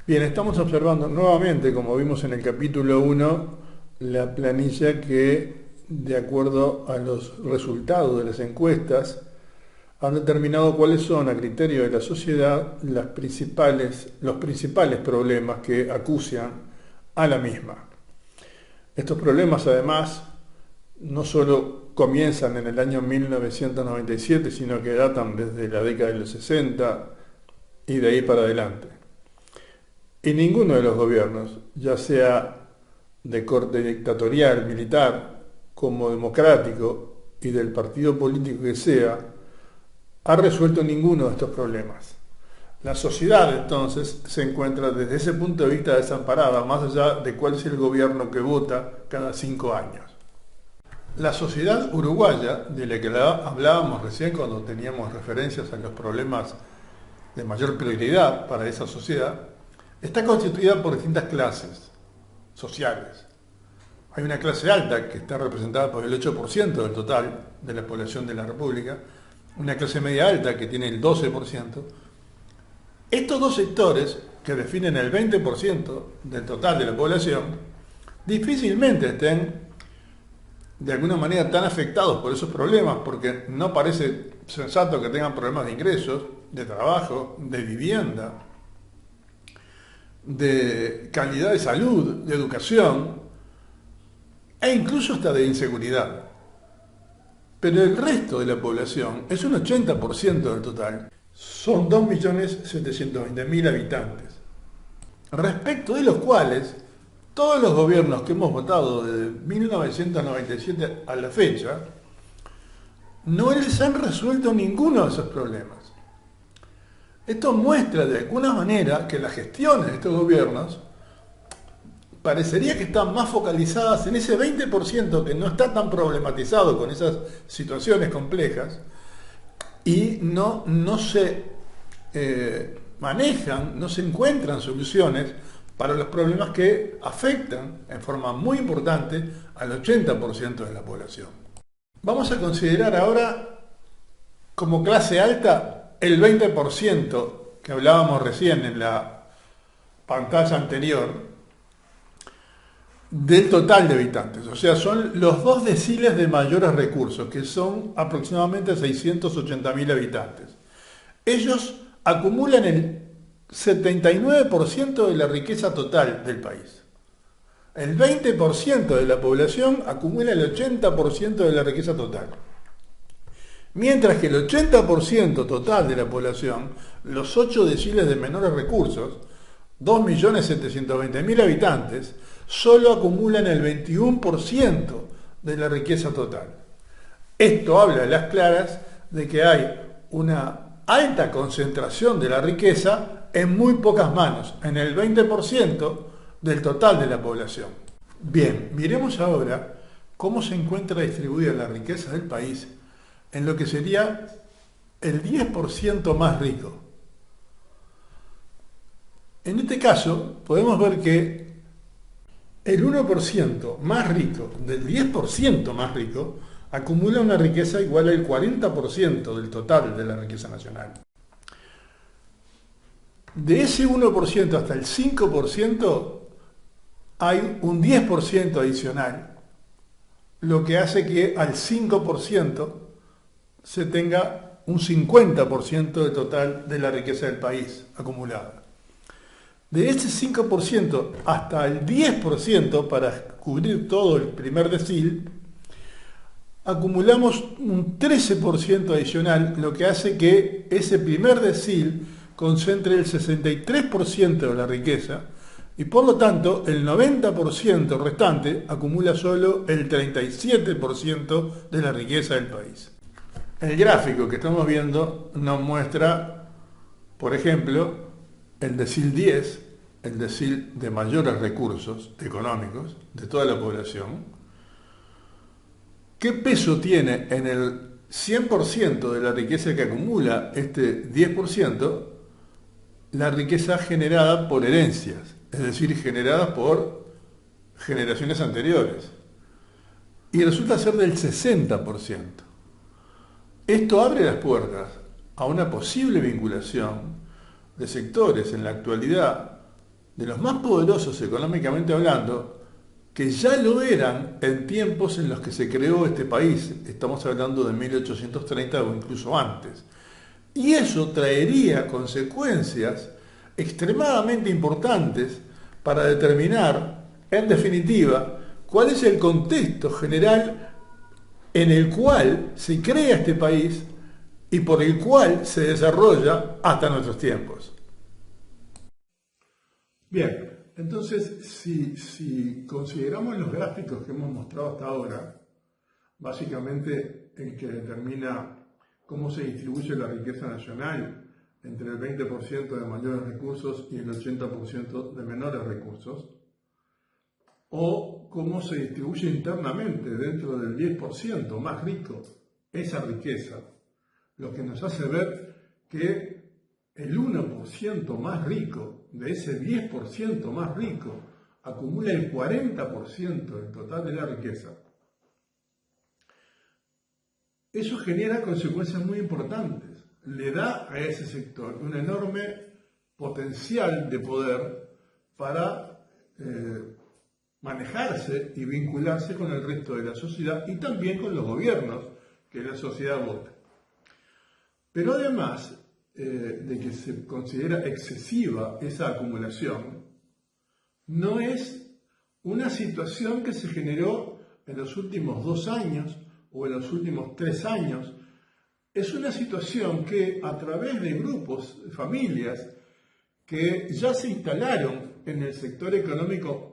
Bien, estamos observando nuevamente, como vimos en el capítulo 1, la planilla que, de acuerdo a los resultados de las encuestas, han determinado cuáles son, a criterio de la sociedad, los principales problemas que acucian a la misma. Estos problemas, además, no solo comienzan en el año 1997, sino que datan desde la década de los 60 y de ahí para adelante. Y ninguno de los gobiernos, ya sea de corte dictatorial, militar, como democrático y del partido político que sea, ha resuelto ninguno de estos problemas. La sociedad, entonces, se encuentra desde ese punto de vista desamparada, más allá de cuál es el gobierno que vota cada 5 años. La sociedad uruguaya, de la que hablábamos recién cuando teníamos referencias a los problemas de mayor prioridad para esa sociedad, está constituida por distintas clases sociales. Hay una clase alta que está representada por el 8% del total de la población de la República, una clase media alta que tiene el 12%. Estos dos sectores, que definen el 20% del total de la población, difícilmente estén de alguna manera tan afectados por esos problemas, porque no parece sensato que tengan problemas de ingresos, de trabajo, de vivienda, de calidad de salud, de educación e incluso hasta de inseguridad. Pero el resto de la población es un 80% del total. Son 2.720.000 habitantes, respecto de los cuales todos los gobiernos que hemos votado desde 1997 a la fecha no les han resuelto ninguno de esos problemas. Esto muestra de alguna manera que las gestiones de estos gobiernos parecería que están más focalizadas en ese 20% que no está tan problematizado con esas situaciones complejas y no se manejan, no se encuentran soluciones para los problemas que afectan en forma muy importante al 80% de la población. Vamos a considerar ahora como clase alta el 20% que hablábamos recién en la pantalla anterior del total de habitantes. O sea, son los 2 deciles de mayores recursos, que son aproximadamente 680.000 habitantes. Ellos acumulan el 79% de la riqueza total del país. El 20% de la población acumula el 80% de la riqueza total. Mientras que el 80% total de la población, los 8 deciles de menores recursos, 2.720.000 habitantes, solo acumulan el 21% de la riqueza total. Esto habla a las claras de que hay una alta concentración de la riqueza en muy pocas manos, en el 20% del total de la población. Bien, miremos ahora cómo se encuentra distribuida la riqueza del país en lo que sería el 10% más rico. En este caso, podemos ver que el 1% más rico del 10% más rico acumula una riqueza igual al 40% del total de la riqueza nacional. De ese 1% hasta el 5% hay un 10% adicional, lo que hace que al 5% se tenga un 50% del total de la riqueza del país acumulada. De ese 5% hasta el 10% para cubrir todo el primer decil, acumulamos un 13% adicional, lo que hace que ese primer decil concentre el 63% de la riqueza y por lo tanto el 90% restante acumula solo el 37% de la riqueza del país. El gráfico que estamos viendo nos muestra, por ejemplo, el decil 10, el decil de mayores recursos económicos de toda la población. ¿Qué peso tiene en el 100% de la riqueza que acumula este 10%? La riqueza generada por herencias, es decir, generada por generaciones anteriores. Y resulta ser del 60%. Esto abre las puertas a una posible vinculación de sectores en la actualidad de los más poderosos económicamente hablando, que ya lo eran en tiempos en los que se creó este país. Estamos hablando de 1830 o incluso antes. Y eso traería consecuencias extremadamente importantes para determinar, en definitiva, cuál es el contexto general en el cual se crea este país y por el cual se desarrolla hasta nuestros tiempos. Bien, entonces si consideramos los gráficos que hemos mostrado hasta ahora, básicamente el que determina cómo se distribuye la riqueza nacional entre el 20% de mayores recursos y el 80% de menores recursos, o cómo se distribuye internamente dentro del 10% más rico esa riqueza, lo que nos hace ver que el 1% más rico de ese 10% más rico acumula el 40% del total de la riqueza. Eso genera consecuencias muy importantes. Le da a ese sector un enorme potencial de poder para manejarse y vincularse con el resto de la sociedad y también con los gobiernos que la sociedad vota. Pero además de que se considera excesiva esa acumulación, no es una situación que se generó en los últimos 2 años o en los últimos 3 años. Es una situación que a través de grupos, de familias, que ya se instalaron en el sector económico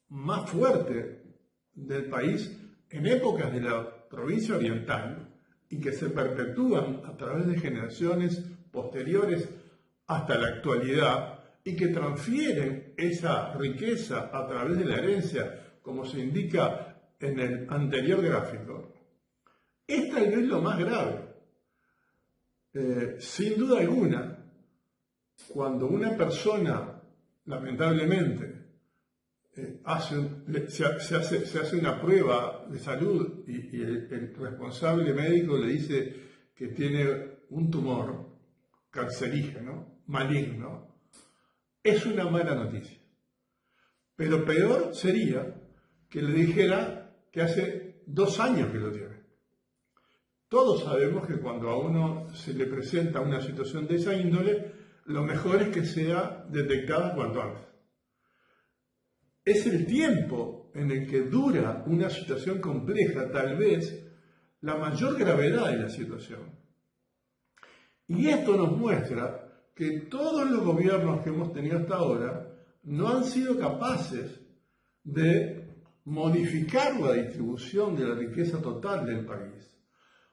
más fuerte del país en épocas de la provincia oriental y que se perpetúan a través de generaciones posteriores hasta la actualidad y que transfieren esa riqueza a través de la herencia, como se indica en el anterior gráfico, es tal vez lo más grave. Sin duda alguna, cuando una persona, lamentablemente, se hace una prueba de salud y el responsable médico le dice que tiene un tumor cancerígeno, maligno, es una mala noticia. Pero peor sería que le dijera que hace 2 años que lo tiene. Todos sabemos que cuando a uno se le presenta una situación de esa índole, lo mejor es que sea detectada cuanto antes. Es el tiempo en el que dura una situación compleja, tal vez, la mayor gravedad de la situación. Y esto nos muestra que todos los gobiernos que hemos tenido hasta ahora no han sido capaces de modificar la distribución de la riqueza total del país,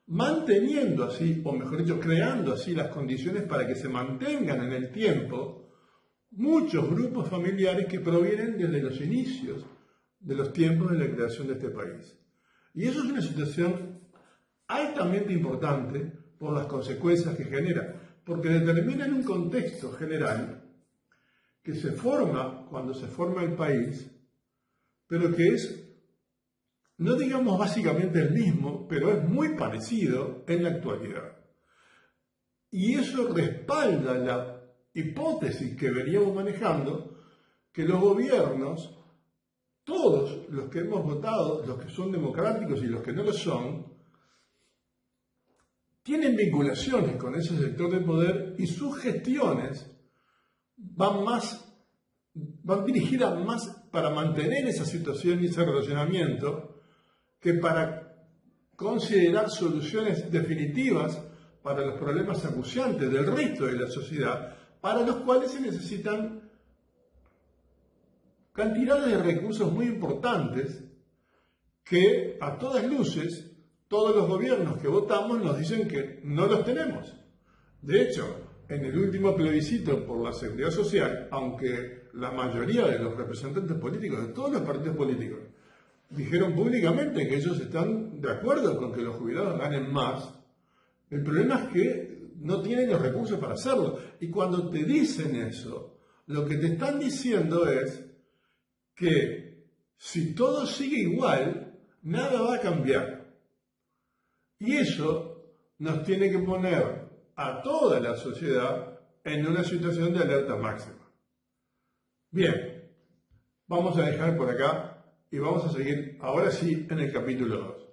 manteniendo así, o mejor dicho, creando así las condiciones para que se mantengan en el tiempo muchos grupos familiares que provienen desde los inicios de los tiempos de la creación de este país. Y eso es una situación altamente importante por las consecuencias que genera, porque determina en un contexto general que se forma cuando se forma el país, pero que es, no digamos básicamente el mismo, pero es muy parecido en la actualidad. Y eso respalda la hipótesis que veníamos manejando, que los gobiernos, todos los que hemos votado, los que son democráticos y los que no lo son, tienen vinculaciones con ese sector de poder y sus gestiones van dirigidas más para mantener esa situación y ese relacionamiento que para considerar soluciones definitivas para los problemas acuciantes del resto de la sociedad, para los cuales se necesitan cantidades de recursos muy importantes que a todas luces todos los gobiernos que votamos nos dicen que no los tenemos. De hecho, en el último plebiscito por la seguridad social, aunque la mayoría de los representantes políticos de todos los partidos políticos dijeron públicamente que ellos están de acuerdo con que los jubilados ganen más, el problema es que no tienen los recursos para hacerlo. Y cuando te dicen eso, lo que te están diciendo es que si todo sigue igual, nada va a cambiar. Y eso nos tiene que poner a toda la sociedad en una situación de alerta máxima. Bien, vamos a dejar por acá y vamos a seguir ahora sí en el capítulo 2.